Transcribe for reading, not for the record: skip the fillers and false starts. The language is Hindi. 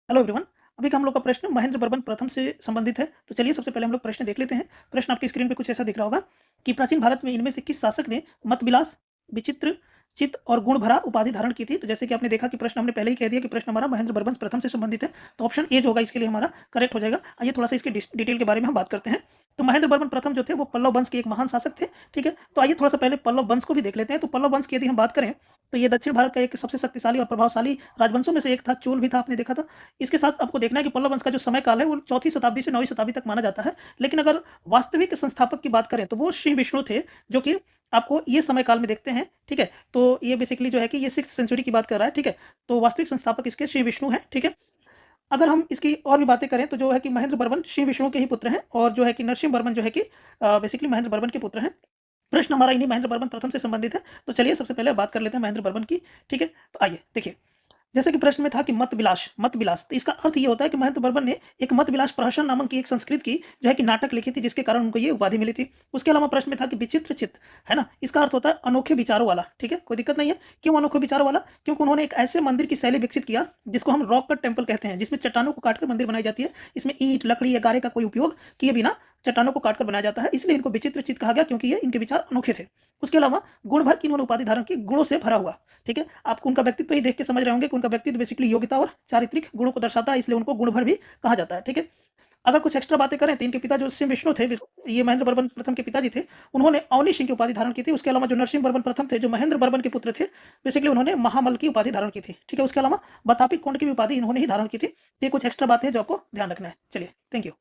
Hello everyone. अभी का हम लोग का प्रश्न महेंद्र बर्मन प्रथम से संबंधित है। तो चलिए सबसे पहले हम लोग प्रश्न देख लेते हैं। प्रश्न आपकी स्क्रीन पे कुछ ऐसा दिख रहा होगा कि प्राचीन भारत में इनमें से किस शासक ने मतविलास, विचित्र, चित्त और गुण भरा उपाधि धारण की थी। तो जैसे कि आपने देखा कि प्रश्न हमने पहले ही कह दिया कि प्रश्न हमारा महेंद्र बर्मन प्रथम से संबंधित है। तो ऑप्शन ए जो होगा इसके लिए हमारा करेक्ट हो जाएगा। आइए थोड़ा सा इसके डिटेल के बारे में हम बात करते हैं। तो महेंद्र बर्मन प्रथम जो थे वो पल्लव वंश के एक महान शासक थे। ठीक है, तो आइए थोड़ा सा पहले पल्लव वंश को भी देख लेते हैं। तो पल्लव वंश की यदि हम बात करें तो ये दक्षिण भारत का एक सबसे शक्तिशाली और प्रभावशाली राजवंशों में से एक था। चोल भी था, आपने देखा था। इसके साथ आपको देखना है कि पल्लव वंश का जो समय काल है वो 4वीं शताब्दी से 9वीं शताब्दी तक माना जाता है। लेकिन अगर वास्तविक संस्थापक की बात करें तो वो श्री विष्णु थे, जो कि आपको ये समय काल में देखते हैं। ठीक है, तो ये बेसिकली जो है कि ये 6th सेंचुरी की बात कर रहा है। ठीक है, तो वास्तविक संस्थापक इसके श्री विष्णु हैं। ठीक है, अगर हम इसकी और भी बातें करें तो जो है कि महेंद्र बर्मन श्री विष्णु के ही पुत्र हैं और जो है कि नरसिंह बर्मन जो है कि बेसिकली महेंद्र बर्मन के पुत्र हैं। प्रश्न हमारा इन्हीं महेंद्र बर्मन प्रथम से संबंधित है। तो चलिए सबसे पहले बात कर लेते हैं महेंद्र बर्मन की। ठीक है, तो आइए देखिए, जैसे कि प्रश्न में था कि मत विलास, तो इसका अर्थ ये होता है कि महेंद्र बर्मन ने एक मत विलास प्रहसन नामक की एक संस्कृत की जो है कि नाटक लिखी थी, जिसके कारण उनको ये उपाधि मिली थी। उसके अलावा प्रश्न में था कि विचित्र चित्त, है ना, इसका अर्थ होता है अनोखे विचारों वाला। ठीक है, कोई दिक्कत नहीं है। क्यों अनोखे विचारों वाला? क्योंकि उन्होंने एक ऐसे मंदिर की शैली विकसित किया जिसको हम रॉक कट टेम्पल कहते हैं, जिसमें चट्टानों को काटकर मंदिर बनाई जाती है। इसमें ईंट, लकड़ी या गारे का कोई उपयोग किए बिना चट्टानों को काटकर बनाया जाता है, इसलिए इनको विचित्र चित्त कहा गया, क्योंकि ये इनके विचार अनोखे थे। उसके अलावा गुण भर की इन्होंने उपाधि धारण की, गुणों से भरा हुआ। ठीक है, आपको उनका व्यक्तित्व ही देख के समझ रहे होंगे कि उनका व्यक्तित्व बेसिकली योग्यता और चारित्रिक गुणों को दर्शाता है, इसलिए उनको गुण भर भी कहा जाता है। ठीक है, अगर कुछ एक्स्ट्रा बातें करें तो इनके पिता जो सिंह विष्णु थे, ये महेंद्र बर्मन प्रथम के पिताजी थे, उन्होंने अवनी सिंह की उपाधि धारण की थी। उसके अलावा जो नरसिंह बर्मन प्रथम थे, जो महेंद्र बर्मन के पुत्र थे, बेसिकली उन्होंने महामल की उपाधि धारण की थी। ठीक है, उसके अलावा बतापी कुंड की भी उपाधि इन्होंने ही धारण की थी। ये कुछ एक्स्ट्रा बातें हैं जो आपको ध्यान रखना है। चलिए, थैंक यू।